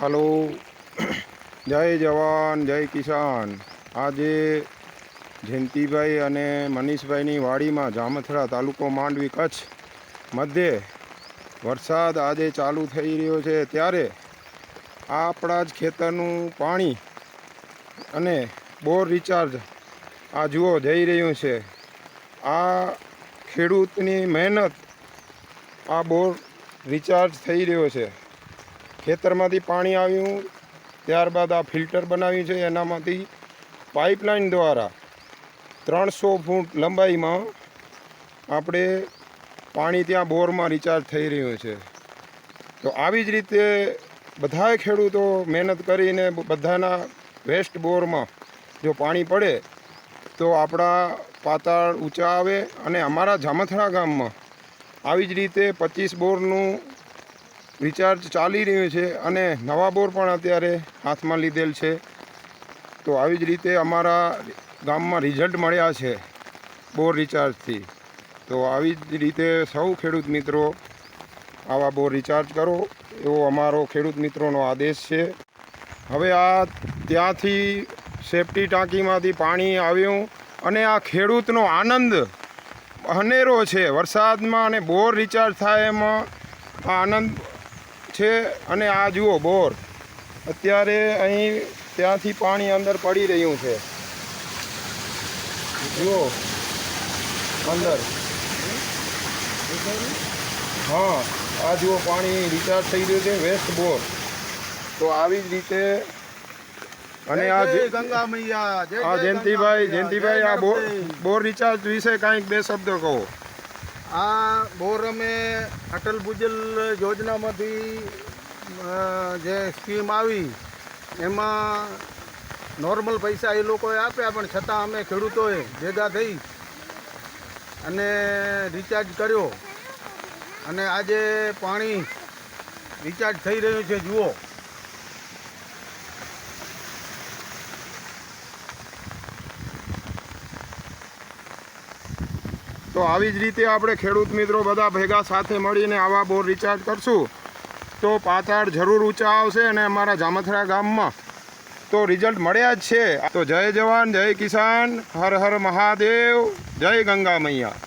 હાલો, જય જવાન જય કિસાન। આજે જયંતિભાઈ અને મનીષભાઈની વાડીમાં જામથરા તાલુકો માંડવી કચ્છ મધ્યે વરસાદ આજે ચાલુ થઈ રહ્યો છે, ત્યારે આપણા જ ખેતરનું પાણી અને બોર રિચાર્જ આ જુઓ જઈ રહ્યું છે। આ ખેડૂતની મહેનત, આ બોર રિચાર્જ થઈ રહ્યો છે। ખેતરમાંથી પાણી આવ્યું, ત્યારબાદ આ ફિલ્ટર બનાવ્યું છે, એનામાંથી પાઇપલાઇન દ્વારા 300 ફૂટ લંબાઈમાં આપણે પાણી ત્યાં બોરમાં રિચાર્જ થઈ રહ્યું છે। તો આવી જ રીતે બધાય ખેડૂતો મહેનત કરીને બધાના વેસ્ટ બોરમાં જો પાણી પડે તો આપણા પાતાળ ઊંચા આવે। અને અમારા જામથરા ગામમાં આવી જ રીતે 25 બોરનું રિચાર્જ ચાલી રહ્યું છે અને નવા બોર પણ અત્યારે હાથમાં લીધેલ છે। તો આવી જ રીતે અમારા ગામમાં રિઝલ્ટ મળ્યા છે બોર રિચાર્જથી। તો આવી જ રીતે સૌ ખેડૂત મિત્રો આવા બોર રિચાર્જ કરો, એવો અમારો ખેડૂત મિત્રોનો આદેશ છે। હવે આ ત્યાંથી સેફટી ટાંકીમાંથી પાણી આવ્યું અને આ ખેડૂતનો આનંદ અનેરો છે વરસાદમાં, અને બોર રિચાર્જ થાય એમાં આ આનંદ છે। અને આ જુઓ બોર અત્યારે અહીં ત્યાંથી પાણી અંદર પડી રહ્યું છે, જુઓ અંદર, હા આ જુઓ પાણી રિચાર્જ થઈ રહ્યું છે વેસ્ટ બોર। તો આવી જ રીતે અને આ ગંગા મૈયા, આ જયંતિભાઈ આ બોર રિચાર્જ વિશે કાંઈક બે શબ્દો કહો। આ બોર અમે અટલ ભૂજલ યોજનામાંથી જે સ્કીમ આવી એમાં નોર્મલ પૈસા એ લોકોએ આપ્યા, પણ છતાં અમે ખેડૂતોએ ભેગા થઈ અને રિચાર્જ કર્યો અને આજે પાણી રિચાર્જ થઈ રહ્યું છે, જુઓ। તો આવી જ રીતે આપણે ખેડૂત મિત્રો બધા ભેગા સાથે મળીને આવા બોર રિચાર્જ કરશું તો પાતાળ જરૂર ઊંચા આવશે અને અમારા જામથરા ગામમાં તો રિઝલ્ટ મળ્યા જ છે। તો જય જવાન જય કિસાન, હર હર મહાદેવ, જય ગંગા મૈયા।